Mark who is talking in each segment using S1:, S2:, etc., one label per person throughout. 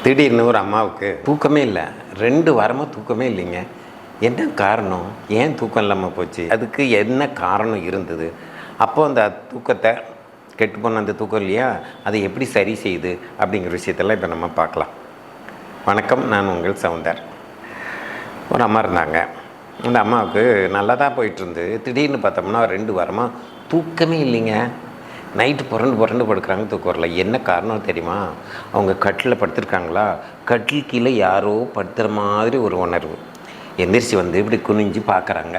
S1: திடீர்னு ஒரு அம்மாவுக்கு தூக்கமே இல்லை, 2 வாரமாக தூக்கமே இல்லைங்க. என்ன காரணம்? ஏன் தூக்கம் இல்லாமல் போச்சு? அதுக்கு என்ன காரணம் இருந்தது? அப்போ அந்த தூக்கத்தை கெட்டுப்போன அந்த தூக்கம் இல்லையா, அதை எப்படி சரி செய்யுது அப்படிங்கிற விஷயத்தெல்லாம் இப்போ நம்ம பார்க்கலாம். வணக்கம், நான் உங்கள் சவுந்தர். ஒரு அம்மா இருந்தாங்க. அந்த அம்மாவுக்கு நல்லா தான் போயிட்டுருந்து. திடீர்னு பார்த்தோம்னா 2 வாரமாக தூக்கமே இல்லைங்க. நைட்டு புரண்டு புரண்டு படுக்கிறாங்க, தூக்கம் வரல. என்ன காரணம் தெரியுமா? அவங்க கட்டில் படுத்துருக்காங்களா, கட்டில் கீழே யாரோ படுத்துகிற மாதிரி ஒரு உணர்வு. எந்திரிச்சு வந்து இப்படி குனிஞ்சு பார்க்குறாங்க.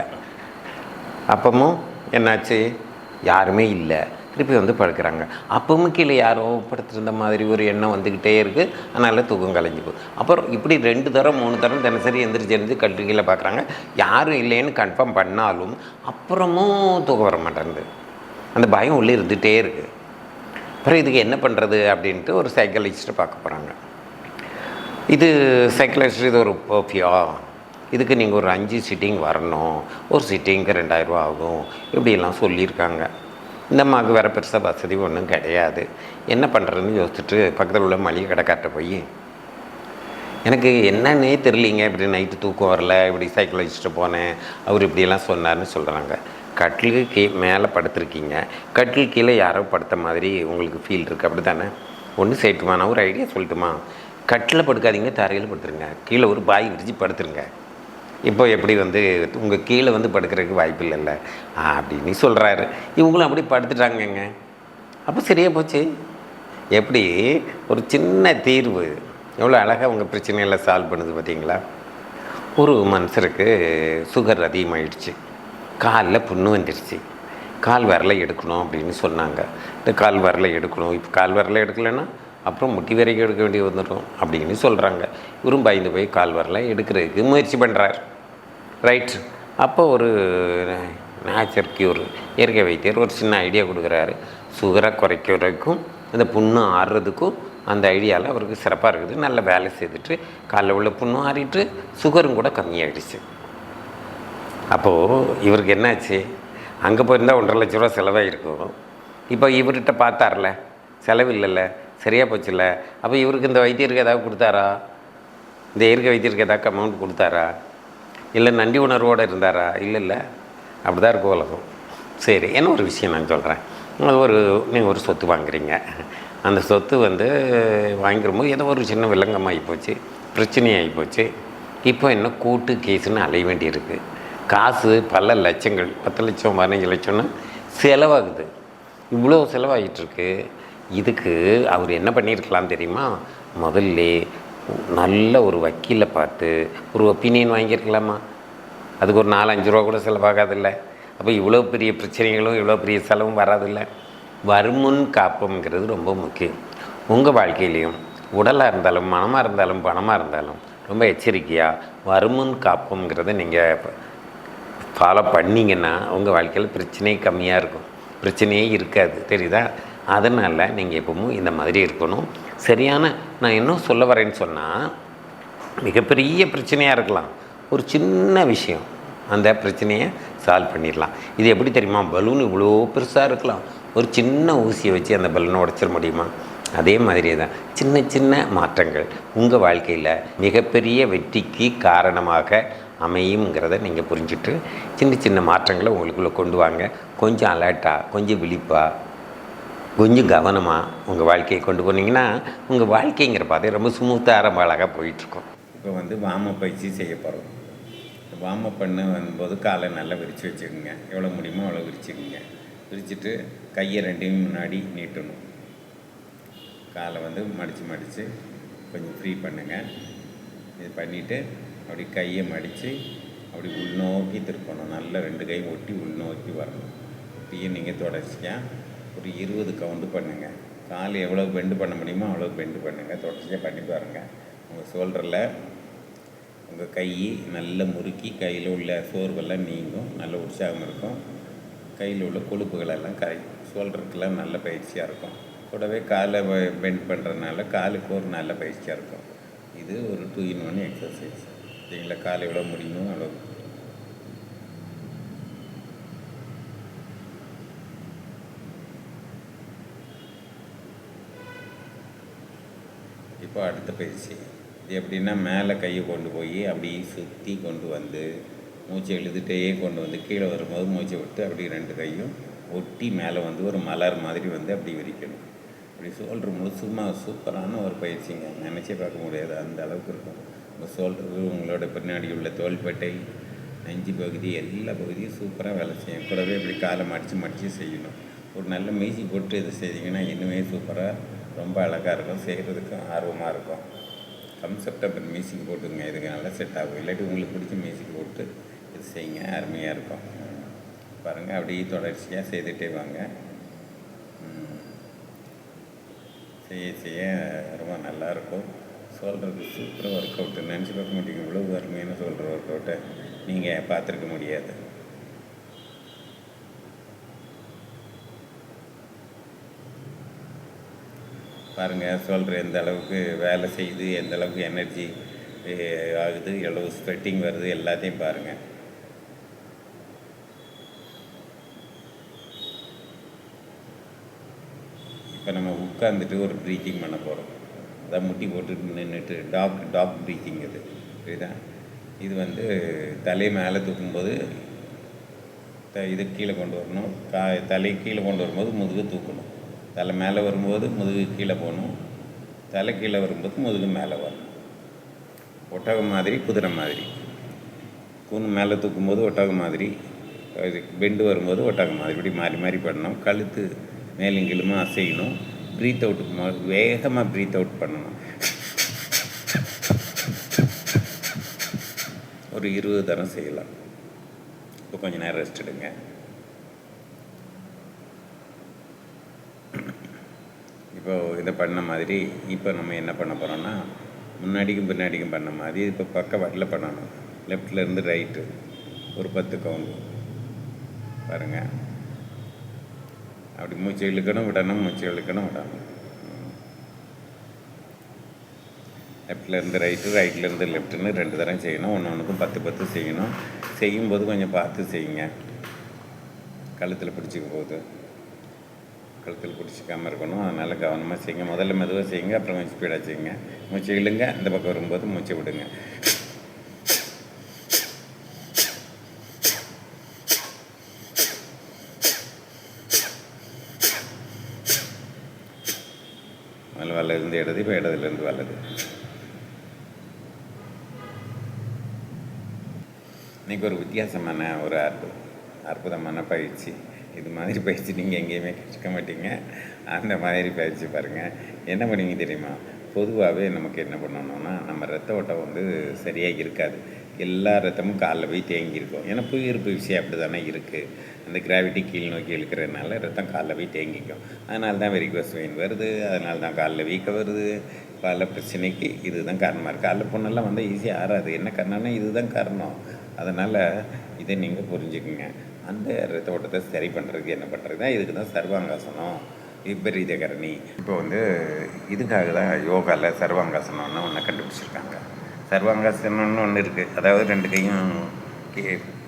S1: அப்பவும் என்னாச்சு? யாருமே இல்லை. திருப்பி வந்து படுக்கிறாங்க. அப்பவும் கீழே யாரோ படுத்துருந்த மாதிரி ஒரு எண்ணம் வந்துக்கிட்டே இருக்குது. அதனால் தூக்கம் கலைஞ்சி போகுது. அப்புறம் இப்படி 2 தரம் 3 தரம் தினசரி எந்திரிச்சு கட்டில் கீழே பார்க்குறாங்க. யாரும் இல்லைன்னு கன்ஃபார்ம் பண்ணாலும் அப்புறமும் தூக்கம் வர மாட்டேங்குது. அந்த பயம் உள்ளே இருந்துகிட்டே இருக்குது. அப்புறம் இதுக்கு என்ன பண்ணுறது அப்படின்ட்டு ஒரு சைக்காலஜிஸ்ட்டை பார்க்க போகிறாங்க. இது சைக்காலஜிஸ்ட், இது ஒரு பர்ஃபியா, இதுக்கு நீங்கள் ஒரு 5 சிட்டிங் வரணும், ஒரு சிட்டிங்க்கு 2000 ரூபா ஆகும், இப்படியெல்லாம் சொல்லியிருக்காங்க. இந்த அம்மாவுக்கு வேறு பெருசாக வசதி ஒன்றும் கிடையாது. என்ன பண்ணுறதுன்னு யோசிச்சுட்டு பக்கத்தில் உள்ள மளிகை கடைக்கார்ட்ட போய், எனக்கு என்னன்னே தெரியலிங்க, இப்படி நைட்டு தூக்கம் வரல, இப்படி சைக்காலஜிஸ்ட்டை போனேன், அவர் இப்படியெல்லாம் சொன்னார்னு சொல்கிறாங்க. கட்டிலுக்கு மேலே படுத்துருக்கீங்க, கட்டில் கீழே யாரோ படுத்த மாதிரி உங்களுக்கு ஃபீல் இருக்குது, அப்படி தானே? ஒன்று செய்யட்டுமா, நான் ஒரு ஐடியா சொல்லட்டுமா? கட்டில் படுக்காதீங்க, தரையில் படுத்துருங்க, கீழே ஒரு பாய் விரிச்சு படுத்துருங்க. இப்போ எப்படி வந்து உங்கள் கீழே வந்து படுக்கிறதுக்கு வாய்ப்பு இல்லைல்ல அப்படின்னு சொல்கிறாரு. இவங்களும் அப்படி படுத்துட்டாங்கங்க. அப்போ சரியாக போச்சு. எப்படி ஒரு சின்ன தீர்வு எவ்வளோ அழகாக உங்கள் பிரச்சனையெல்லாம் சால்வ் பண்ணுது பார்த்தீங்களா? ஒரு மனுஷருக்கு சுகர் அதிகமாகிடுச்சு, காலில் புண்ணு வந்துடுச்சு, கால் விரலை எடுக்கணும் அப்படின்னு சொன்னாங்க. இந்த கால் விரலை எடுக்கணும், இப்போ கால் விரலை எடுக்கலைன்னா அப்புறம் முட்டி வரைக்கும் எடுக்க வேண்டிய வந்துடும் அப்படின்னு சொல்கிறாங்க. இவரும் பயந்து போய் கால் விரலை எடுக்கிறதுக்கு முயற்சி பண்ணுறார். ரைட். அப்போ ஒரு நேச்சர் க்யூர், இயற்கை வைத்தியர் ஒரு சின்ன ஐடியா கொடுக்குறாரு. சுகரை குறைக்கிறதுக்கும் இந்த புண்ணு ஆறுறதுக்கும் அந்த ஐடியாவில் அவருக்கு சிறப்பாக இருக்குது. நல்ல வேலை செய்துட்டு காலில் உள்ள புண்ணும் ஆறிட்டு சுகரும் கூட கம்மியாகிடுச்சு. அப்போது இவருக்கு என்னாச்சு? அங்கே போயிருந்தால் 1.5 லட்ச ரூபா செலவாகிருக்கும். இப்போ இவர்கிட்ட பார்த்தார்ல, செலவு இல்லைல்ல, சரியாக போச்சுல்ல. அப்போ இவருக்கு இந்த வைத்தியருக்கு ஏதாவது கொடுத்தாரா? இந்த இயற்கை வைத்தியருக்கு ஏதாவது அமௌண்ட் கொடுத்தாரா? இல்லை நன்றி உணர்வோடு இருந்தாரா? இல்லை. அப்படி தான் இருக்கும் உலகம். சரி, என்ன ஒரு விஷயம் நான் சொல்கிறேன். நீங்கள் ஒரு சொத்து வாங்குறீங்க. அந்த சொத்து வந்து வாங்கிடும்போது ஏதோ ஒரு சின்ன வில்லங்கமாகி போச்சு, பிரச்சனையாகி போச்சு. இப்போ என்ன கூட்டு கேஸுன்னு அலைய வேண்டியிருக்கு. காசு பல லட்சங்கள், 10 லட்சம் 15 லட்சம்னு செலவாகுது. இவ்வளோ செலவாகிட்டுருக்கு. இதுக்கு அவர் என்ன பண்ணியிருக்கலாம் தெரியுமா? முதல்ல நல்ல ஒரு வக்கீலை பார்த்து ஒரு ஒப்பீனியன் வாங்கியிருக்கலாமா? அதுக்கு ஒரு 4-5 ரூபா கூட செலவாகாதில்ல. அப்போ இவ்வளோ பெரிய பிரச்சனைகளும் இவ்வளோ பெரிய செலவும் வராதில்லை. வருமுன் காப்புங்கிறது ரொம்ப முக்கியம். உங்கள் வாழ்க்கையிலையும் உடலாக இருந்தாலும் மனமாக இருந்தாலும் பணமாக இருந்தாலும் ரொம்ப எச்சரிக்கையாக வருமுன் காப்புங்கிறத நீங்கள் ஃபாலோ பண்ணிங்கன்னா உங்கள் வாழ்க்கையில் பிரச்சனையே கம்மியாக இருக்கும், பிரச்சனையே இருக்காது. தெரியுதா? அதனால் நீங்கள் எப்பவும் இந்த மாதிரி இருக்கணும். சரியான, நான் இன்னும் சொல்ல வரேன்னு சொன்னால், மிகப்பெரிய பிரச்சனையாக இருக்கலாம், ஒரு சின்ன விஷயம் அந்த பிரச்சனையை சால்வ் பண்ணிடலாம். இது எப்படி தெரியுமா? பலூன் இவ்வளோ பெருசாக இருக்கலாம், ஒரு சின்ன ஊசியை வச்சு அந்த பலூனை உடைச்சிட முடியுமா? அதே மாதிரி தான் சின்ன சின்ன மாற்றங்கள் உங்கள் வாழ்க்கையில் மிகப்பெரிய வெற்றிக்கு காரணமாக அமையுங்கிறத நீங்கள் புரிஞ்சுட்டு சின்ன சின்ன மாற்றங்களை உங்களுக்குள்ளே கொண்டு வாங்க. கொஞ்சம் அலர்ட்டாக, கொஞ்சம் விழிப்பாக, கொஞ்சம் கவனமாக உங்கள் வாழ்க்கையை கொண்டு போனீங்கன்னா உங்கள் வாழ்க்கைங்கிற பாதை ரொம்ப ஸ்மூத்தாக ரொம்ப அழகாக போயிட்டுருக்கும். இப்போ வந்து வார்மப் பயிற்சி செய்ய போகிறோம். வார்மப் பண்ண வரும்போது காலை நல்லா விரித்து வச்சுக்கோங்க. எவ்வளோ முடியுமோ அவ்வளோ விரிச்சுக்கோங்க. விரிச்சுட்டு கையை 2யும் முன்னாடி நீட்டணும். காலை வந்து மடித்து கொஞ்சம் ஃப்ரீ பண்ணுங்கள். இது பண்ணிவிட்டு அப்படி கையை மடித்து அப்படி உள்நோக்கி திருப்பணும். நல்லா 2 கையும் ஒட்டி உள்நோக்கி வரணும். இப்படியே நீங்கள் தொடர்ச்சியாக ஒரு 20 கவுண்டு பண்ணுங்கள். கால் எவ்வளோ பெண்டு பண்ண முடியுமோ அவ்வளோ பெண்டு பண்ணுங்கள். தொடர்ச்சியாக பண்ணி பாருங்கள். உங்கள் ஷோல்டரில் உங்கள் கை நல்லா முறுக்கி கையில் உள்ள சோர்வெல்லாம் நீங்கும், நல்ல உற்சாகம் இருக்கும். கையில் உள்ள கொழுப்புகளெல்லாம் ஷோல்டருக்கெல்லாம் நல்ல பயிற்சியாக இருக்கும். கூடவே காலை பெண்ட் பண்ணுறதுனால காலுக்கு ஒரு நல்ல பயிற்சியாக இருக்கும். இது ஒரு 2 in 1 எக்ஸசைஸ். சரிங்களா? கால் எவ்வளோ முடியுமோ அவ்வளோ. இப்போ இப்போ அடுத்த பயிற்சி இது எப்படின்னா, மேலே கையை கொண்டு போய் அப்படியே சுற்றி கொண்டு வந்து மூச்சை இழுத்துட்டே கொண்டு வந்து கீழே வரும்போது மூச்சை விட்டு அப்படியே 2 கையும் ஒட்டி மேலே வந்து ஒரு மலர் மாதிரி வந்து அப்படி விரிக்கணும். இப்படி ஷோல்ட்ரு முழுசுமாக சூப்பரான ஒரு பயிற்சிங்க. நினச்சே பார்க்க முடியாது, அந்த அளவுக்கு இருக்கும். உங்கள் ஷோல்டரு, உங்களோட பின்னாடி உள்ள தோள்பட்டை, நெஞ்சு பகுதி, எல்லா பகுதியும் சூப்பராக வேலை செய்யும். கூடவே இப்படி காலை மடித்து செய்யணும். ஒரு நல்ல மியூசிக் போட்டு இது செய்திங்கன்னா இன்னுமே சூப்பராக ரொம்ப அழகாக இருக்கும், செய்கிறதுக்கும் ஆர்வமாக இருக்கும். கன்செப்டாக மியூசிக் போட்டுங்க, இதுக்கு நல்லா செட் ஆகும். இல்லாட்டி உங்களுக்கு பிடிச்ச மியூசிக் போட்டு இது செய்யுங்க, அருமையாக இருக்கும். பாருங்கள், அப்படியே தொடர்ச்சியாக செய்துகிட்டே வாங்க. செய்ய ரொம்ப நல்லாயிருக்கும். சொல்கிறது சூப்பராக ஒர்க் அவுட்டு. நினச்சி பார்க்க முடியுங்க, இவ்வளோ அருமையான சொல்கிற ஒர்க் அவுட்டை நீங்கள் பார்த்துருக்க முடியாது. பாருங்கள், சொல்கிற எந்த அளவுக்கு வேலை செய்யுது, எந்த அளவுக்கு எனர்ஜி ஆகுது, எவ்வளோ ஸ்வெட்டிங் வருது, எல்லாத்தையும் பாருங்கள். இப்போ நம்ம உட்காந்துட்டு ஒரு ப்ரீத்திங் பண்ண போகிறோம். அதான் முட்டி போட்டு நின்றுட்டு டாக் ப்ரீத்திங் இது. இதுதான் இது வந்து தலை மேலே தூக்கும்போது இது கீழே கொண்டு வரணும். தலை கீழே கொண்டு வரும்போது முதுகு தூக்கணும். தலை மேலே வரும்போது முதுகு கீழே போகணும். தலை கீழே வரும்போது முதுகு மேலே வரணும். ஒட்டகம் மாதிரி, குதிரை மாதிரி. கூணு மேலே தூக்கும்போது ஒட்டகம் மாதிரி, பெண்டு வரும்போது ஒட்டகம் மாதிரி, இப்படி மாறி மாறி பண்ணணும். கழுத்து மேலும் கீழுமா அசையணும். ப்ரீத் அவுட் வேகமாக ப்ரீத் அவுட் பண்ணணும். ஒரு 20 தரம் செய்யலாம். இப்போ கொஞ்சம் நேரம் ரெஸ்ட் எடுங்க. இப்போ இதை பண்ண மாதிரி இப்போ நம்ம என்ன பண்ண போகிறோம்னா, முன்னாடிக்கும் பின்னாடிக்கும் பண்ண மாதிரி இப்போ பக்கவாட்டில் பண்ணணும். லெஃப்ட்லேருந்து ரைட்டு ஒரு 10 கவுண்டு பாருங்கள். அப்படி மூச்சு இழுக்கணும் விடணும், மூச்சு இழுக்கணும் விடணும். லெஃப்ட்லேருந்து ரைட்டு, ரைட்லேருந்து லெஃப்ட்டுன்னு 2 தரம் செய்யணும். ஒன்றுக்கும் 10 செய்யணும். செய்யும்போது கொஞ்சம் பார்த்து செய்யுங்க. கழுத்தில் பிடிச்சிக்கும் போது கழுத்தில் பிடிச்சிக்காமல் இருக்கணும். அதனால் கவனமாக செய்யுங்க. முதல்ல மெதுவாக செய்யுங்க, அப்புறம் கொஞ்சம் ஸ்பீடாக செய்யுங்க. மூச்சு இழுங்க, இந்த பக்கம் வரும்போது மூச்சை விடுங்க. வலதுலேருந்து இடது, இப்போ இடதுலேருந்து வலது. இன்றைக்கி ஒரு வித்தியாசமான ஒரு அற்புதமான பயிற்சி. இது மாதிரி பயிற்சி நீங்கள் எங்கேயுமே கற்றுக்க மாட்டீங்க. அந்த மாதிரி பயிற்சி பாருங்கள். என்ன பண்ணுவீங்க தெரியுமா? பொதுவாகவே நமக்கு என்ன பண்ணணும்னா, நம்ம ரத்த ஓட்டம் வந்து சரியாக இருக்காது. எல்லா ரத்தமும் காலில் போய் தேங்கியிருக்கும். ஏன்னா புவியீர்ப்பு விஷயம் அப்படி தானே இருக்குது. அந்த கிராவிட்டி கீழ் நோக்கி இழுக்கிறதுனால ரத்தம் காலில் போய் தேங்கிக்கும். அதனால தான் வெரிகோஸ் வெயின் வருது, அதனால தான் காலில் வீக்க வருது. பல பிரச்சனைக்கு இது தான் காரணமாக இருக்குது. காலில் பொண்ணெல்லாம் வந்தால் ஈஸியாக ஆறாது. என்ன காரணம்னா இதுதான் காரணம். அதனால் இதை நீங்கள் புரிஞ்சுக்குங்க. அந்த ரத்த ஓட்டத்தை சரி பண்ணுறதுக்கு என்ன பண்ணுறது தான், இதுக்கு தான் சர்வாங்காசனம், விபரீதகரணி. இப்போ வந்து இதுக்காக தான் யோகாவில் சர்வாங்காசனம்னு ஒன்று கண்டுபிடிச்சிருக்காங்க. சர்வாங்காசனம்னு ஒன்று இருக்குது. அதாவது 2 கையும்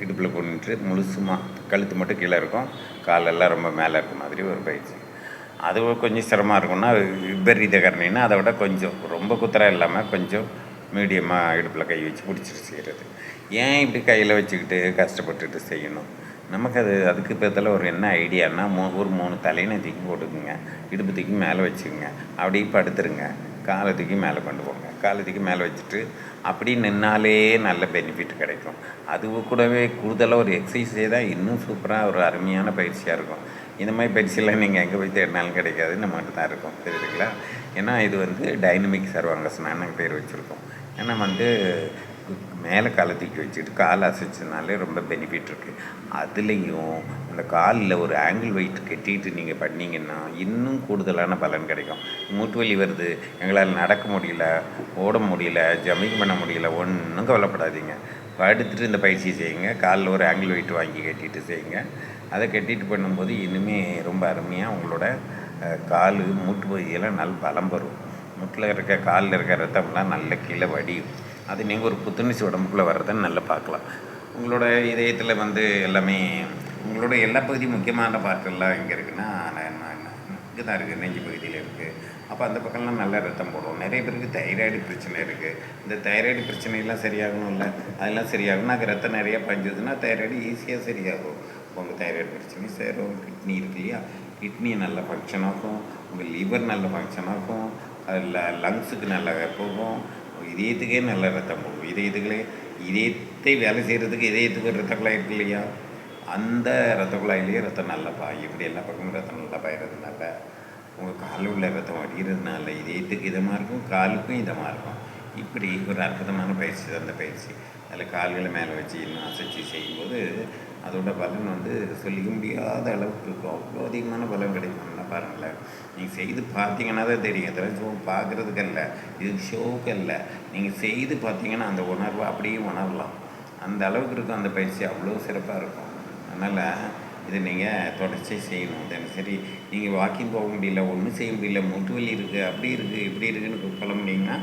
S1: இடுப்பில் கொண்டுட்டு முழுசுமாக கழுத்து மட்டும் கீழே இருக்கும், காலெல்லாம் ரொம்ப மேலே இருக்க மாதிரி ஒரு பயிற்சி. அது கொஞ்சம் சிரமமாக இருக்கும்னா விபரீதகரணின்னா அதை விட கொஞ்சம் ரொம்ப குத்தராக இல்லாமல் கொஞ்சம் மீடியமாக இடுப்பில் கை வச்சு பிடிச்சிட்டு செய்கிறது. ஏன் இப்படி கையில் வச்சுக்கிட்டு கஷ்டப்பட்டுட்டு செய்யணும்? நமக்கு அதுக்கு பேர்த்தில் ஒரு என்ன ஐடியானா, ஒரு 3 தலையினை தூக்கி போட்டுக்குங்க, இடுப்பு தூக்கி மேலே வச்சுக்கோங்க, அப்படியே படுத்துருங்க, காலை தூக்கி மேலே கொண்டு போங்க. காலை தூக்கி மேலே வச்சுட்டு அப்படி நின்னாலே நல்ல பெனிஃபிட் கிடைக்கும். அது கூடவே கூடுதலாக ஒரு எக்ஸசைஸே தான் இன்னும் சூப்பராக ஒரு அருமையான பயிற்சியாக இருக்கும். இந்த மாதிரி பயிற்சியெல்லாம் நீங்கள் எங்கே போய் தேடினாலும் கிடைக்காது, நம்மகிட்ட தான் இருக்கும். தெரியுதுங்களா? ஏன்னா இது வந்து டைனமிக் சர்வாங்காசனான்னு பேர் வச்சுருக்கோம். ஏன்னா வந்து மேலே காலை தூக்கி வச்சுட்டு காலை அசைச்சதுனாலே ரொம்ப பெனிஃபிட் இருக்குது. அதுலேயும் அந்த காலில் ஒரு ஆங்கிள் வெயிட் கட்டிட்டு நீங்கள் பண்ணிங்கன்னா இன்னும் கூடுதலான பலன் கிடைக்கும். மூட்டு வலி வருது, எங்களால் நடக்க முடியல, ஓட முடியல, ஜம்பிங் பண்ண முடியல, ஒன்றும் கவலைப்படாதீங்க. படுத்துட்டு இந்த பயிற்சி செய்யுங்க. காலில் ஒரு ஆங்கிள் வெயிட் வாங்கி கட்டிட்டு செய்யுங்க. அதை கட்டிட்டு பண்ணும்போது இனிமே ரொம்ப அருமையாக உங்களோட கால் மூட்டு பகுதியெல்லாம் நல்ல பலம் வரும். மூட்டில் இருக்க காலில் இருக்க ரத்தம்லாம் நல்ல கீழே வடியும். அது நீங்கள் ஒரு புத்துணர்ச்சி உடம்புக்குள்ளே வர்றதுன்னு நல்லா பார்க்கலாம். உங்களோட இதயத்தில் வந்து எல்லாமே உங்களோட எல்லா பகுதியும் முக்கியமான பாட்டெல்லாம் இங்கே இருக்குன்னா இங்கே தான் இருக்குது. நெஞ்சு பகுதியில் இருக்குது, அப்போ அந்த பக்கம்லாம் நல்லா ரத்தம் போடும். நிறைய பேருக்கு தைராய்டு பிரச்சனை இருக்குது. இந்த தைராய்டு பிரச்சனையெல்லாம் சரியாகணும்ல, அதெல்லாம் சரியாகணும். அது ரத்தம் நிறையா பஞ்சதுன்னா தைராய்டு ஈஸியாக சரியாகும். உங்கள் தைராய்டு பிரச்சனை சேரும். கிட்னி இருக்கு இல்லையா, கிட்னி நல்லா ஃபங்க்ஷன் ஆகும், உங்கள் லிவர் நல்ல ஃபங்க்ஷன் ஆகும், அதில் லங்ஸுக்கு நல்லா போகும், இதயத்துக்கே நல்ல ரத்தம் போகும். இதயத்தை வேலை செய்கிறதுக்கு இதயத்துக்கு ஒரு ரத்த குழாய் இருக்கு இல்லையா, அந்த ரத்த குழாயிலேயே ரத்தம் நல்லா பாயும். இப்படி எல்லா பக்கமும் ரத்தம் நல்லா பாயிறதுனால உங்கள் காலில் உள்ள ரத்தம் வடிகிறதுனால இதயத்துக்கு இதமாக இருக்கும், காலுக்கும் இதமாக இருக்கும். இப்படி ஒரு அற்புதமான பயிற்சி தான் அந்த பயிற்சி. அதில் கால்களை மேலே வச்சு இன்னும் அசைச்சி செய்யும்போது அதோட பலன் வந்து சொல்லிக்க முடியாத அளவுக்கு இருக்கும். அவ்வளோ அதிகமான பலன் கிடைக்கும்னா பாருங்களேன். நீங்கள் செய்து பார்த்தீங்கன்னா தான் தெரியும். இதெல்லாம் பார்க்குறதுக்கு இல்லை, இது ஷோவுக்கு இல்லை. நீங்கள் செய்து பார்த்தீங்கன்னா அந்த உணர்வை அப்படியே உணரலாம். அந்த அளவுக்கு இருக்கும் அந்த பயிற்சி. அவ்வளோ சிறப்பாக இருக்கும். அதனால் இதை நீங்கள் தொடர்ச்சியாக செய்யணும். தினசரி நீங்கள் வாக்கிங் போக முடியல, ஒன்றும் செய்ய முடியல, மூட்டு வலி இருக்குது, அப்படி இருக்குது, இப்படி இருக்குதுன்னு சொல்ல முடியுங்கன்னா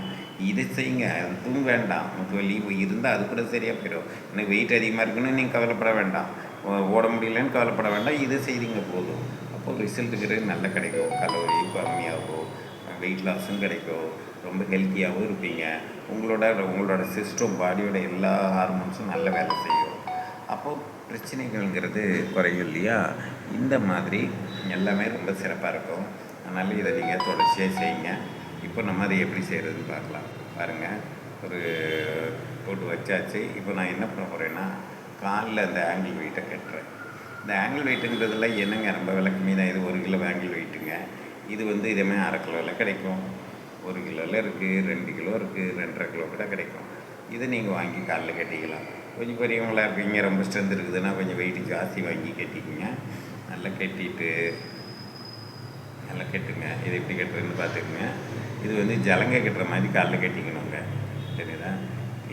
S1: இதை செய்யுங்க. அதுவும் வேண்டாம், மூட்டு வலி இருந்தால் அது கூட சரியாக போயிடும். எனக்கு வெயிட் அதிகமாக இருக்குன்னு நீங்கள் கவலைப்பட வேண்டாம், ஓட முடியலன்னு கவலைப்பட வேண்டாம். இதை செய்திங்க போதும். அப்போது ரிசல்ட்டுக்கு நல்லா கிடைக்கும். கலோரி கம்மியாகும், வெயிட் லாஸும் கிடைக்கும், ரொம்ப ஹெல்த்தியாகவும் இருப்பீங்க. உங்களோட சிஸ்டம், பாடியோட எல்லா ஹார்மோன்ஸும் நல்ல வேலை செய்யும். அப்போது பிரச்சனைகள்ங்கிறது குறையும் இல்லையா. இந்த மாதிரி எல்லாமே ரொம்ப சிறப்பாக இருக்கும். அதனால் இதை நீங்கள் தொடர்ச்சியாக செய்யுங்க. இப்போ நம்ம அதை எப்படி செய்கிறதுன்னு பார்க்கலாம். பாருங்கள், ஒரு போட்டு வச்சாச்சு. இப்போ நான் என்ன பண்ண போகிறேன்னா, காலில் அந்த ஆங்கிள் வெயிட்டை கட்டுறேன். இந்த ஆங்கிள் வெயிட்டுங்கிறதுல என்னங்க ரொம்ப விலை கம்மி தான். இது 1 கிலோ ஆங்கிள் வெயிட்டுங்க. இது வந்து இதேமாதிரி 1/2 கிலோவில் கிடைக்கும், 1 கிலோவில் இருக்குது, 2 கிலோ இருக்குது, 2.5 கிலோ கூட கிடைக்கும். இதை நீங்கள் வாங்கி காலில் கட்டிக்கலாம். கொஞ்சம் பெரியவங்களாக இருப்பீங்க, ரொம்ப ஸ்ட்ரென்த் இருக்குதுன்னா கொஞ்சம் வெயிட் ஜாஸ்தி வாங்கி கட்டிக்கிங்க. நல்லா கட்டிட்டு நல்லா கட்டுங்க. இதை எப்படி கட்டுறதுன்னு பார்த்துக்குங்க. இது வந்து ஜலங்கை கட்டுற மாதிரி காலில் கட்டிக்கணுங்க, சரிங்களா.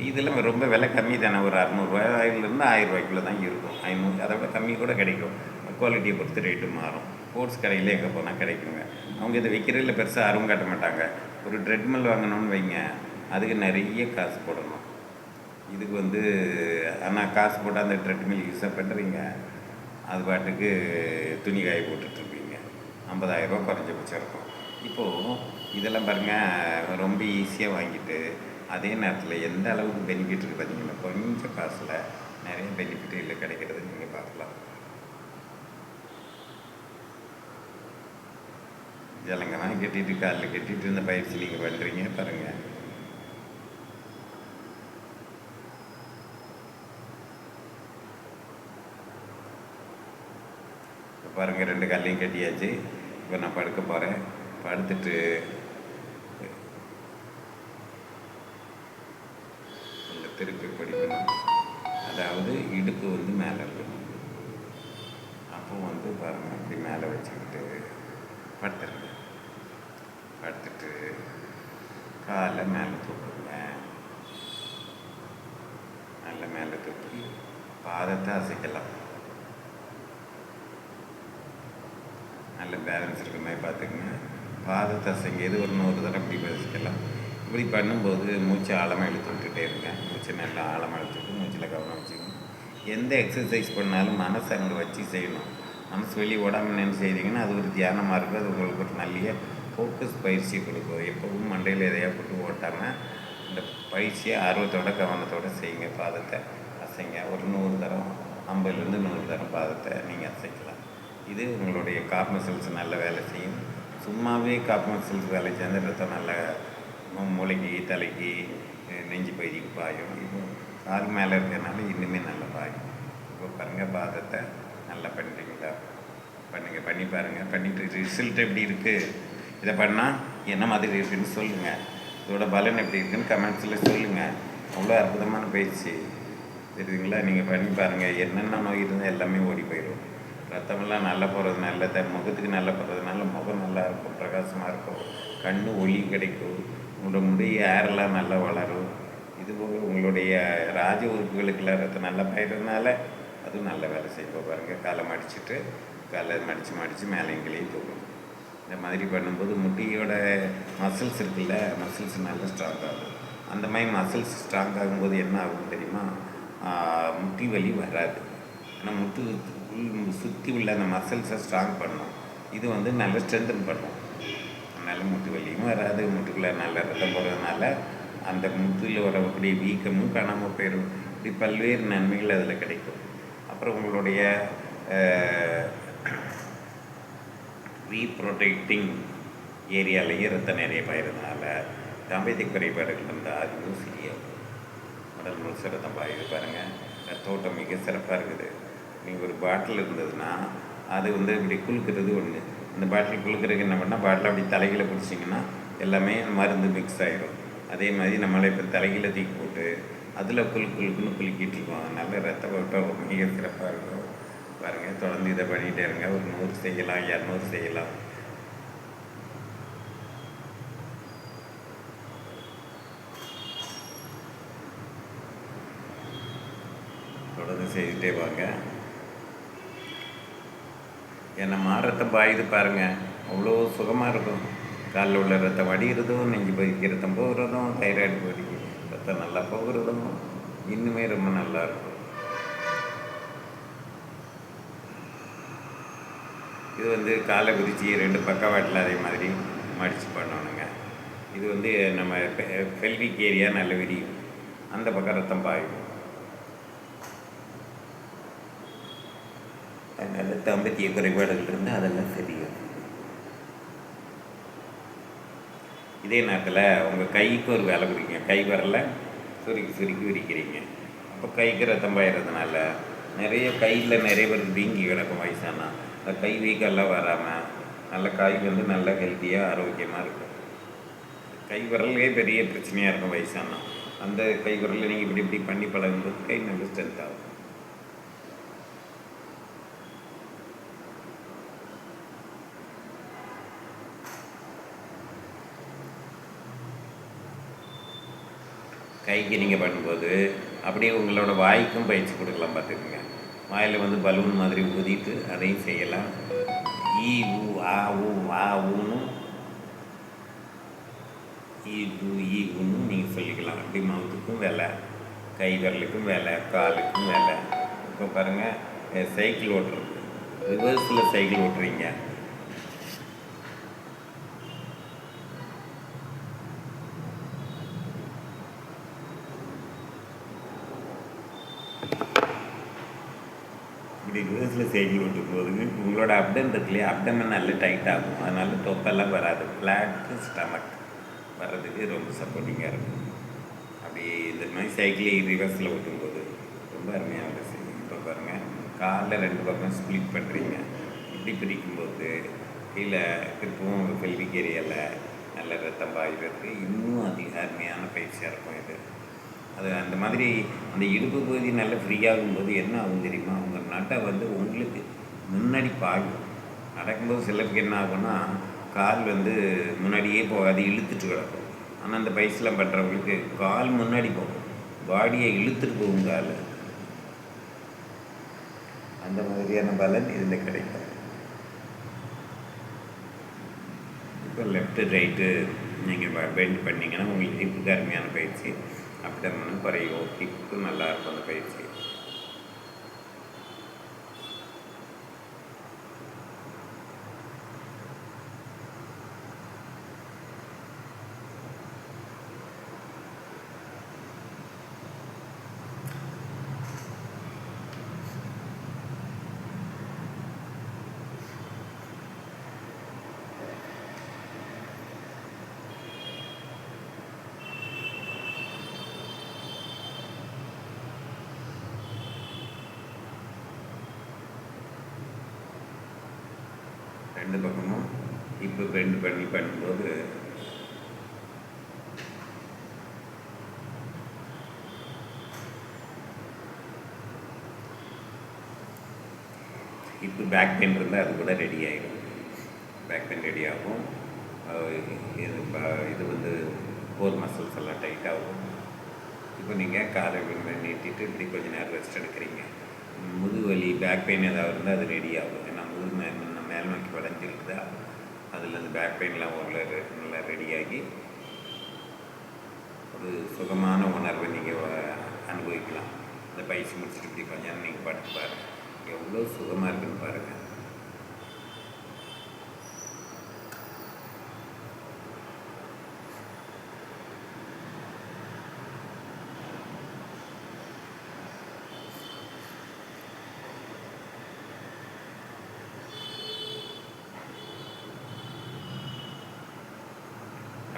S1: இதெல்லாம் ரொம்ப விலை கம்மி தானே. ஒரு 600 ரூபாயிலிருந்து 1000 ரூபாய்க்குள்ளே தான் இருக்கும். 500, அதை விட கம்மி கூட கிடைக்கும். குவாலிட்டியை பொறுத்து ரேட்டு மாறும். ஸ்போர்ட்ஸ் கடையில் எங்கே போனால் கிடைக்குங்க. அவங்க இதை விற்கிறதில் பெருசாக ஆர்வம் காட்ட மாட்டாங்க. ஒரு ட்ரெட்மில் வாங்கணும்னு வைங்க, அதுக்கு நிறைய காசு போடணும். இதுக்கு வந்து ஆனால் காசு போட்டால் அந்த ட்ரெட்மில் யூஸாக பண்ணுறீங்க, அது பாட்டுக்கு துணி காய போட்டுட்ருப்பீங்க. 50,000 ரூபா குறைஞ்சபட்சம் இருக்கும். இப்போது இதெல்லாம் பாருங்கள், ரொம்ப ஈஸியாக வாங்கிட்டு அதே நேரத்தில் எந்த அளவுக்கு பெனிஃபிட் இருக்குது பார்த்தீங்கன்னா, கொஞ்சம் காசில் நிறைய பெனிஃபிட் இல்லை கிடைக்கிறது நீங்கள் பார்க்கலாம். ஜலங்கெல்லாம் கட்டிட்டு காலில் கட்டிட்டு இந்த பயிற்சி நீங்கள் பண்ணுறீங்க பாருங்கள். பாருங்கள், 2 காலையும் கட்டியாச்சு. இப்போ நான் படுக்க போகிறேன். படுத்துட்டு கொஞ்சம் திருப்பி படிக்கணும். அதாவது இடுப்பு வந்து மேலே இருக்கணும். அப்போ வந்து பாருங்கள், அப்படி மேலே வச்சுக்கிட்டு படுத்துருங்க. படுத்துட்டு காலை மேலே தூக்குங்க. நல்ல மேலே தூக்கி பாதத்தை அசைக்கலாம். நல்ல பேலன்ஸ் இருக்கிற மாதிரி பார்த்துக்குங்க. பாதத்தை அசைங்க. இது ஒரு 100 தடவை இப்படி வச்சுக்கலாம். இப்படி பண்ணும்போது மூச்சை ஆழமாக இழுத்து விட்டுட்டே இருங்க. மூச்சை நல்லா ஆழமாக இழுத்துட்டு மூச்சில் கவனம் வச்சுக்கணும். எந்த எக்ஸசைஸ் பண்ணாலும் மனசை அங்கே வச்சு செய்யணும். மனசு வெளியே ஓடாமல் நின்று செய்தீங்கன்னா அது ஒரு தியானமாக இருக்கும். அது உங்களுக்கு ஒரு நல்ல ஃபோக்கஸ் பயிற்சி கொடுக்கும். எப்பவும் மண்டையில் எதையா போட்டு ஓட்டாமல் இந்த பயிற்சியை ஆர்வத்தோட கவனத்தோடு செய்யுங்க. பாதத்தை அசைங்க. ஒரு 100 தரம், 50லேருந்து 100 தரம் பாதத்தை நீங்கள் அசைக்கலாம். இது உங்களுடைய காப் மசில்ஸ் நல்ல வேலை செய்யும். சும்மாவே காப் மசில்ஸ் வேலை செஞ்சு ரத்தம் நல்ல மூளைக்கு, தலைக்கு, நெஞ்சு பகுதிக்கு பாயும். இப்போ கால் மேலே இருக்கிறதுனால இன்னுமே நல்லா பாயும். இப்போ பாருங்கள், பாதத்தை நல்லா பண்ணுறீங்களா, பண்ணுங்கள், பண்ணி பாருங்கள். பண்ணிவிட்டு ரிசல்ட் எப்படி இருக்குது, இதை பண்ணால் என்ன மாதிரி இருக்குதுன்னு சொல்லுங்கள். இதோட பலன் எப்படி இருக்குதுன்னு கமெண்ட்ஸில் சொல்லுங்கள். அவ்வளோ அற்புதமான பயிற்சி, தெரியுதுங்களா. நீங்கள் பண்ணி பாருங்கள். என்னென்ன நோய் இருந்தால் எல்லாமே ஓடி போயிடும். ரத்தமெல்லாம் நல்லா போகிறது, நல்ல முகத்துக்கு நல்லா போகிறதுனால முகம் நல்லா இருக்கும், பிரகாசமாக இருக்கும், கண் ஒளி கிடைக்கும், உங்களோட முடிய ஏரெல்லாம் நல்லா வளரும். இதுபோக உங்களுடைய ராஜ உறுப்புகளுக்கெல்லாம் ரத்தம் நல்லா பயிறதுனால அதுவும் நல்ல வேலை செய்யும். பாருங்கள், காலை மடிச்சுட்டு காலை மடித்து மேலேங்களையும் தூக்கணும். இந்த மாதிரி பண்ணும்போது முட்டியோட மசில்ஸ் இருக்குல்ல, மசில்ஸ் நல்லா ஸ்ட்ராங் ஆகும். அந்த மாதிரி மசில்ஸ் ஸ்ட்ராங் ஆகும்போது என்ன ஆகும் தெரியுமா, முட்டி வலி வராது. ஆனால் முட்டு சுற்றி உள்ள அந்த மசில்ஸை ஸ்ட்ராங் பண்ணும். இது வந்து நல்ல ஸ்ட்ரென்தன் பண்ணும். அதனால் முட்டு வலியும் வராது. முட்டுக்குள்ளே நல்ல ரத்தம் போகிறதுனால அந்த முட்டில் வரக்கூடிய வீக்கமும் காணாமல் போயிடும். இப்படி பல்வேறு நன்மைகள் அதில் கிடைக்கும். அப்புறம் உங்களுடைய ரீப்ரொடெக்டிங் ஏரியாலேயும் ரத்தம் நிறைய பாயிறதுனால தாம்பத்திய குறைபாடுகள் இருந்தால் அதுவும் சரியாகும். உடல் முழுசு ரத்தம் பாயுது பாருங்கள். தோட்டம் மிக சிறப்பாக இருக்குது. நீங்கள் ஒரு பாட்டில் இருந்ததுன்னா அது இப்படி குலுக்கிறது ஒன்று. இந்த பாட்டில் குலுக்கிறதுக்கு என்ன பண்ணால் பாட்டில் அப்படி தலைகளை பிடிச்சிங்கன்னா எல்லாமே மருந்து மிக்ஸ் ஆகிடும். அதே மாதிரி நம்மளை இப்போ தலைகளை தூக்கி போட்டு அதில் குலுக்குன்னு குலுக்கிட்டு இருக்கோம். அதனால ரத்த ஓட்டம் மிக சிறப்பாக இருக்கும். பாருங்கள், தொடர்ந்து இதை பண்ணிகிட்டே இருங்க. ஒரு 100 செய்யலாம், 200 செய்யலாம். தொடர்ந்து செய்துகிட்டே வாங்க. ஏன்னா ரத்தம் பாயுது பாருங்கள், அவ்வளோ சுகமாக இருக்கும். காலில் உள்ள ரத்தம் வடிகிறதும், நெஞ்சு பறிக்க ரத்தம் போகிறதும், தைராய்டு பறிக்க ரத்தம் நல்லா போகிறதும் இன்னுமே ரொம்ப நல்லாயிருக்கும். இது காலை விரிச்சி 2 பக்கவாட்டில் அதே மாதிரி மடித்து பண்ணணுங்க. இது நம்ம பெல்விக் ஏரியா நல்ல விரியும், அந்த பக்கம் ரத்தம் பாயும். அதனால் தாம்பத்திய குறைபாடுகள் இருந்தால் அதெல்லாம் சரியும். இதே நேரத்தில் உங்கள் கைக்கு ஒரு வேலை கொடுங்க. கை வரல சுருக்கி விரிக்கிறீங்க. அப்போ கைக்கு ரத்தம் பாயிறதுனால கையில் நிறைய பேர் வீங்கி கிடக்கும் வயசானா. அந்த கை வீக்கெல்லாம் வராமல் நல்ல காய் நல்ல ஹெல்த்தியாக ஆரோக்கியமாக இருக்கும். கை விரலே பெரிய பிரச்சனையாக இருக்கும் வயசானா. அந்த கை விரலில் நீங்கள் இப்படி பண்ணி பழகும்போது கை நல்ல ஸ்ட்ரென்த் ஆகும். கைக்கு நீங்கள் பண்ணும்போது அப்படியே உங்களோட வாய்க்கும் பயிற்சி கொடுக்கலாம். பார்த்துக்குங்க, வாயில் பலூன் மாதிரி ஊதிட்டு அதையும் செய்யலாம். ஈ ஊ ஆ ஊ ஆ ஊன்னு ஈ ஊன்னு நீங்கள் சொல்லிக்கலாம். அப்படி மவுத்துக்கும் வேலை, கை விரலுக்கும் வேலை, காலுக்கும் வேலை. இப்போ பாருங்கள், சைக்கிள் ஓட்டுறது, ரிவர்ஸில் சைக்கிள் ஓட்டுறீங்க. இப்படி ரிவர்ஸில் சைக்கிள் ஓட்டும் போது உங்களோட அப்டன் இருக்குல்லையா, அப்டமன் நல்ல டைட் ஆகும். அதனால தொப்பெல்லாம் வராது. ஃப்ளாட்டு ஸ்டமக் வர்றதுக்கு ரொம்ப சப்போர்ட்டிங்காக இருக்கும். அப்படி இந்த மாதிரி சைக்கிளை ரிவர்ஸில் ஓட்டும்போது ரொம்ப அருமையாக வேலை செய்யும். இப்போ பாருங்கள், காலில் 2 பக்கம் ஸ்ப்ளிட் பண்ணுறீங்க. இப்படி பிரிக்கும்போது கீழே திருப்பவும் உங்கள் பெல்விக் ஏரியாவில் நல்ல ரத்தம் பாய்கிறதுக்கு இன்னும் அருமையான பயிற்சியாக இருக்கும். இது அந்த மாதிரி அந்த இடுப்பு பகுதி நல்லா ஃப்ரீயாகும்போது என்ன ஆகும் தெரியுமா, அவங்க நட்டை உங்களுக்கு முன்னாடி பாயும். நடக்கும்போது சிலருக்கு என்ன ஆகும்னா கால் முன்னாடியே போகாது, இழுத்துட்டு கிடக்கும். ஆனால் அந்த பயிற்சிலாம் பண்ணுறவங்களுக்கு கால் முன்னாடி போகும், பாடியை இழுத்துட்டு போகும் கால். அந்த மாதிரியான பலன் இதில் கிடைக்கும். இப்போ லெஃப்ட்டு ரைட்டு நீங்கள் பெண்ட் பண்ணிங்கன்னா உங்களுக்கு ஹிப்புக்கு அருமையான பயிற்சி. அப்டமனும் குறையும், ஹிப்புக்கும் நல்லாயிருக்கும் அந்த பயிற்சி. ரெண்டு பக்கமும் இப்போ பெண்ட் பண்ணி பண்ணும்போது இப்போ பேக் பெயின் இருந்தால் அது கூட ரெடி ஆகிடும். பேக் பெயின் ரெடி ஆகும். இது கோர் மசில்ஸ் எல்லாம் டைட் ஆகும். இப்போ நீங்கள் காலை நீட்டிட்டு இப்படி கொஞ்சம் நேரம் ரெஸ்ட் எடுக்கிறீங்க. முதுவலி பேக் பெயின் ஏதாவது இருந்தால் அது ரெடி ஆகும். ஏன்னா மேல் நோக்கி வளைஞ்சிருக்குதா, அதில் அந்த பேக் பெயின்லாம் நல்லா ரெடியாகி ஒரு சுகமான உணர்வை நீங்கள் அனுபவிக்கலாம். இந்த பயிற்சி முடிச்சுட்டு இப்படி கொஞ்சம் நேரம் நீங்கள் படுத்து பாருங்கள், எவ்வளோ சுகமாக இருக்குன்னு பாருங்கள்.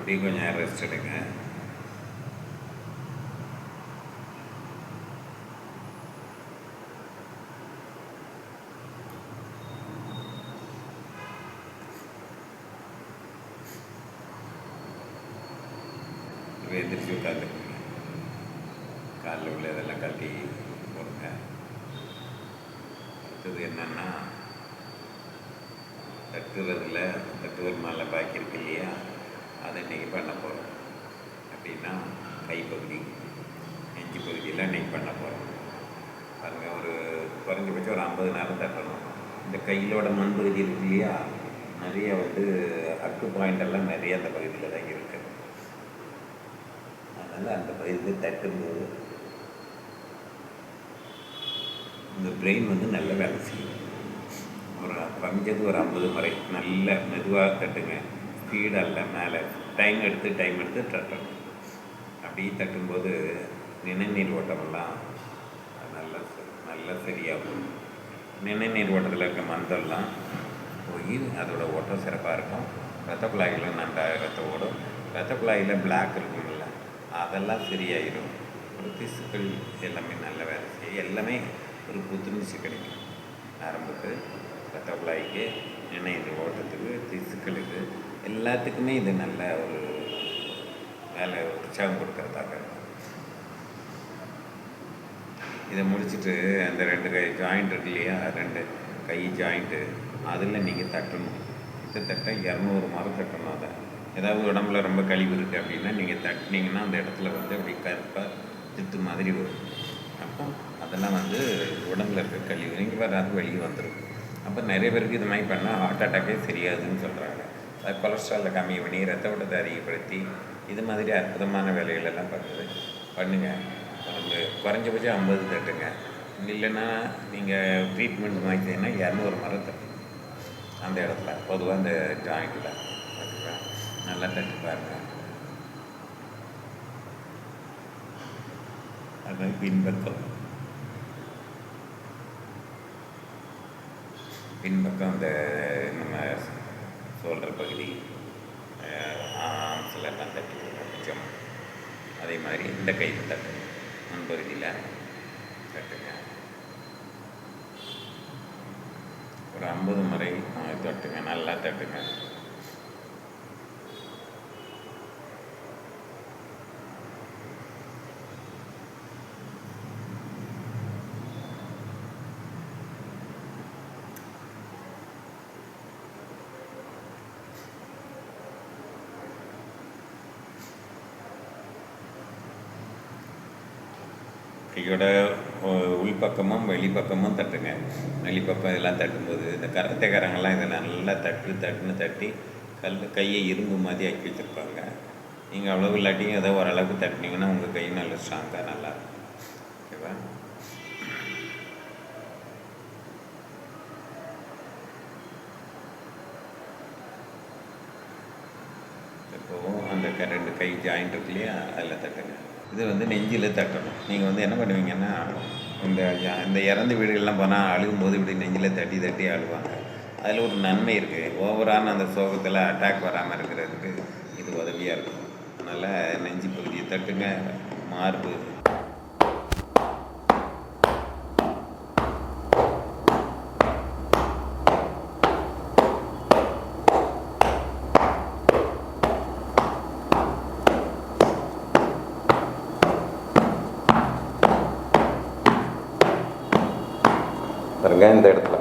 S1: அப்படியே கொஞ்சம் நேரம் ரெஸ்ட் எடுங்க. எந்திரிச்சு உட்காந்துக்குங்க. காலில் உள்ள இதெல்லாம் கழட்டி போடுங்க. அடுத்தது என்னென்னா, தட்டுவல் மேலே பாக்கி இருக்கு இல்லையா, அதை இன்றைக்கி பண்ண போகிறோம். அப்படின்னா கைப்பகுதி, நெஞ்சு பகுதியெல்லாம் இன்றைக்கி பண்ண போகிறோம். பாருங்கள், ஒரு குறைஞ்சபட்சம் ஒரு 50 நேரம் தட்டணும். இந்த கையிலோட முன்பகுதி இருக்கு இல்லையா, நிறைய அக்கு பாயிண்டெல்லாம் நிறைய அந்த பகுதியில் தான் இருக்குது. அதனால் அந்த பகுதியில் தட்டும்போது இந்த பிரெயின் நல்ல வேலை செய்யும். குறைஞ்சது ஒரு 50 முறை நல்ல மெதுவாக தட்டுங்க. ஸ்பீடாக இல்லை, மேலே டைம் எடுத்து தட்டணும். அப்படியே தட்டும்போது நிணநீர் ஓட்டமெல்லாம் நல்லா சரியாகும். நிணநீர் ஓட்டத்தில் இருக்க மந்தெல்லாம் போய் அதோட ஓட்டம் சிறப்பாக இருக்கும். ரத்த குழாயில் நல்லா ரத்தம் ஓடும். ரத்த குழாயில் பிளாக் இருக்கும்ல, அதெல்லாம் சரியாயிடும். ஒரு திசுக்கள் எல்லாமே நல்ல வேலை செய்யும். எல்லாமே ஒரு புத்துணர்ச்சி கிடைக்கும். நரம்புக்கு, ரத்த குழாய்க்கு, நிணநீர் ஓட்டத்துக்கு, திசுக்களுக்கு, எல்லாத்துக்குமே இது நல்ல ஒரு வேலை, உற்சாகம் கொடுக்கறதாக இருக்கும். இதை முடிச்சுட்டு அந்த 2 கை ஜாயிண்ட் இருக்கு இல்லையா, 2 கை ஜாயிண்ட்டு, அதில் நீங்கள் தட்டணும். கிட்டத்தட்ட 200 முறை தட்டணும். அதை ஏதாவது உடம்புல ரொம்ப கழிவு இருக்குது அப்படின்னா நீங்கள் தட்டினீங்கன்னா அந்த இடத்துல அப்படி கருப்பாக திட்டு மாதிரி வரும். அப்போ அதெல்லாம் உடம்புல இருக்க கழிவு நீங்கள் வராது வெளியே வந்துடும். அப்போ நிறைய பேருக்கு இது மாதிரி பண்ணால் ஹார்ட் அட்டாக்கே சரியாதுன்னு சொல்கிறாங்க. அது கொலஸ்ட்ராலை கம்மி பண்ணி ரத்த ஓட்டத்தை அதிகப்படுத்தி இது மாதிரி அற்புதமான வேலைகளெல்லாம் பண்ணுங்கள். குறைஞ்சபட்சம் 50 தட்டுங்க. இல்லைன்னா நீங்கள் ட்ரீட்மெண்ட் மாதிரி செய்யணும்னா 200 முறை தட்டுங்க. அந்த இடத்துல பொதுவாக அந்த ஜாயிண்ட்டில் நல்லா தட்டு பாருங்கள். அது பின்பக்கம் அந்த நம்ம ஷோல்டர் பகுதி, ஆர்ம்ஸில் எல்லாம் தட்டி கொஞ்சம். அதே மாதிரி இந்த கையில் தட்டுங்க, முன்பகுதியில் தட்டுங்க. ஒரு 50 முறை தட்டுங்க, நல்லா தட்டுங்க. கையோட உள்பக்கமும் வெளிப்பக்கமும் தட்டுங்க. வெளிப்பக்கம் இதெல்லாம் தட்டும்போது இந்த கரத்தைக்காரங்கெல்லாம் இதை நல்லா தட்டி கையை இரும்பு மாதிரி ஆக்கி வச்சுருப்பாங்க. நீங்கள் அவ்வளவு இல்லாட்டியும் ஏதோ ஓரளவுக்கு தட்டினீங்கன்னா உங்கள் கை நல்ல ஸ்ட்ராங்காக நல்லாயிருக்கும். ஓகேவா? இப்போவும் அந்த 2 கை ஜாயிண்ட் இருக்கு இல்லையா, அதில் தட்டுங்க. இது நெஞ்சில் தட்டணும். நீங்கள் என்ன பண்ணுவீங்கன்னா, இந்த இறந்த வீடுகள்லாம் போனால் அழுகும்போது இப்படி நெஞ்சில் தட்டி அழுவாங்க. அதில் ஒரு நன்மை இருக்குது. ஓவரான அந்த சோகத்தில் அட்டாக் வராமல் இருக்கிறதுக்கு இது உதவியாக இருக்கும். அதனால் நெஞ்சு பகுதியை தட்டுங்க. மார்பு, பாருங்க இந்த இடத்துல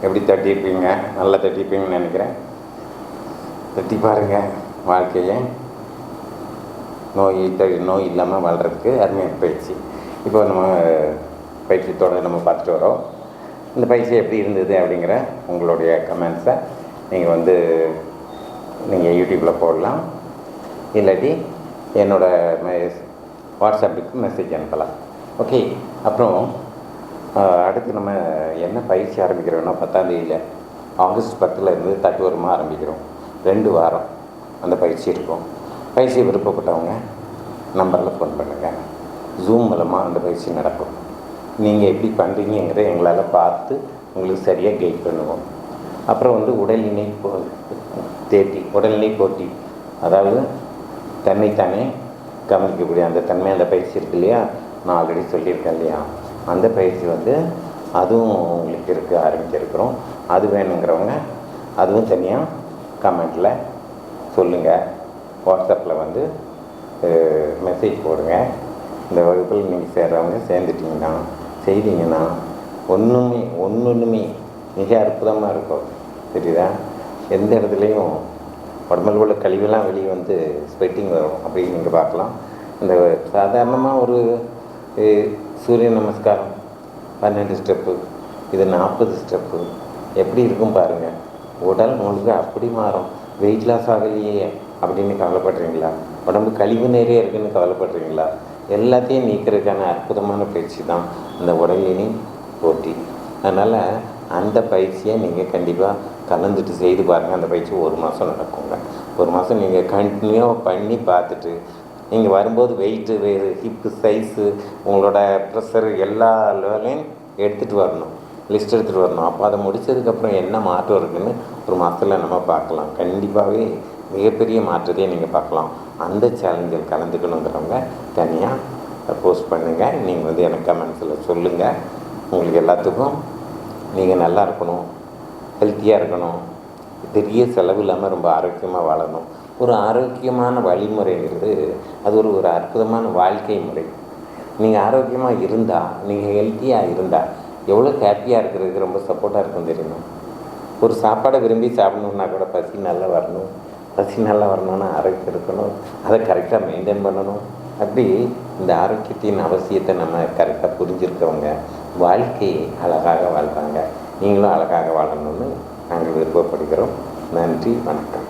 S1: எப்படி தட்டியிருப்பீங்க, நல்லா தட்டியிருப்பீங்கன்னு நினைக்கிறேன். தட்டி பாருங்கள். வாழ்க்கையை நோய் இல்லாமல் வாழ்கிறதுக்கு அருமையான பயிற்சி. இப்போ நம்ம பயிற்சி தொடர்ந்து நம்ம பார்த்துட்டு வரோம். இந்த பயிற்சி எப்படி இருந்தது அப்படிங்கிற உங்களுடைய கமெண்ட்ஸை நீங்கள் யூடியூப்பில் போடலாம், இல்லாட்டி என்னோடய வாட்ஸ்அப்புக்கு மெசேஜ் அனுப்பலாம். ஓகே. அப்புறம் அடுத்து நம்ம என்ன பயிற்சி ஆரம்பிக்கிறோன்னா 10ஆம் ஆகஸ்ட் 10 தட்டுவரமாக ஆரம்பிக்கிறோம். 2 வாரம் அந்த பயிற்சி இருக்கும். பயிற்சி விருப்பப்பட்டவங்க நம்பரில் ஃபோன் பண்ணுங்கள். ஜூம் மூலமாக அந்த பயிற்சி நடக்கும். நீங்கள் எப்படி பண்ணுறீங்கிறத எங்களால் பார்த்து உங்களுக்கு சரியாக கைட் பண்ணுவோம். அப்புறம் உடல்நிலை போட்டி, அதாவது தன்னைத்தானே கவனிக்கக்கூடிய அந்த தன்மை, அந்த பயிற்சி இருக்கு இல்லையா, நான் ஆல்ரெடி சொல்லியிருக்கேன் இல்லையா, அந்த பயிற்சி அதுவும் உங்களுக்கு ஆரம்பிச்சிருக்கிறோம். அது வேணுங்கிறவங்க அதுவும் தனியாக கமெண்ட்டில் சொல்லுங்கள். வாட்ஸ்அப்பில் மெசேஜ் போடுங்க. இந்த வகுப்பில் நீங்கள் சேர்றவங்க செய்தீங்கன்னா ஒன்றுமே மிக அற்புதமாக இருக்கும். தெரியுதா? எந்த இடத்துலையும் உடம்புல உள்ள கழிவெல்லாம் வெளியே ஸ்வெட்டிங் வரும் அப்படின்னு நீங்கள் பார்க்கலாம். இந்த சாதாரணமாக ஒரு சூரிய நமஸ்காரம் 12 ஸ்டெப்பு, இது 40 ஸ்டெப்பு எப்படி இருக்கும் பாருங்கள். உடல் முழுக்க அப்படி மாறும். வெயிட் லாஸ் ஆகலையே அப்படின்னு கவலைப்படுறீங்களா? உடம்பு கழிவு நிறைய இருக்குதுன்னு கவலைப்படுறீங்களா? எல்லாத்தையும் நீக்கிறதுக்கான அற்புதமான பயிற்சி தான் இந்த உடலினி போட்டி. அதனால் அந்த பயிற்சியை நீங்கள் கண்டிப்பாக கலந்துட்டு செய்து பாருங்கள். அந்த பயிற்சி 1 மாதம் நடக்குங்க. 1 மாதம் நீங்கள் கண்டினியூவாக பண்ணி பார்த்துட்டு நீங்கள் வரும்போது வெயிட்டு, ஹிப்பு சைஸு, உங்களோட ப்ரெஷர் எல்லா லெவலையும் எடுத்துகிட்டு வரணும், லிஸ்ட் எடுத்துகிட்டு வரணும். அப்போ அதை முடித்ததுக்கப்புறம் என்ன மாற்றம் இருக்குதுன்னு 1 மாதத்தில் நம்ம பார்க்கலாம். கண்டிப்பாகவே மிகப்பெரிய மாற்றத்தையே நீங்கள் பார்க்கலாம். அந்த சேலஞ்சில் கலந்துக்கணுங்கிறவங்க தனியாக போஸ்ட் பண்ணுங்கள். நீங்கள் எனக்கு கமெண்ட்ஸில் சொல்லுங்கள். உங்களுக்கு எல்லாத்துக்கும் நீங்கள் நல்லா இருக்கணும், ஹெல்த்தியாக இருக்கணும், பெரிய செலவு இல்லாமல் ரொம்ப ஆரோக்கியமாக வாழணும். ஒரு ஆரோக்கியமான வழிமுறைங்கிறது அது ஒரு அற்புதமான வாழ்க்கை முறை. நீங்கள் ஆரோக்கியமாக இருந்தால், நீங்கள் ஹெல்த்தியாக இருந்தால் எவ்வளோ ஹாப்பியாக இருக்கிறதுக்கு ரொம்ப சப்போர்ட்டாக இருக்கும் தெரியுமா? ஒரு சாப்பாடை விரும்பி சாப்பிடணுன்னா கூட பசி நல்லா வரணும்னா ஆரோக்கியம் இருக்கணும், அதை கரெக்டாக மெயின்டைன் பண்ணணும். அப்படி இந்த ஆரோக்கியத்தின் அவசியத்தை நம்ம கரெக்டாக புரிஞ்சிருக்கவங்க வாழ்க்கையை அழகாக வாழ்கிறாங்க. நீங்களும் அழகாக வாழணும்னு நாங்கள் விருப்பப்படுகிறோம். நன்றி, வணக்கம்.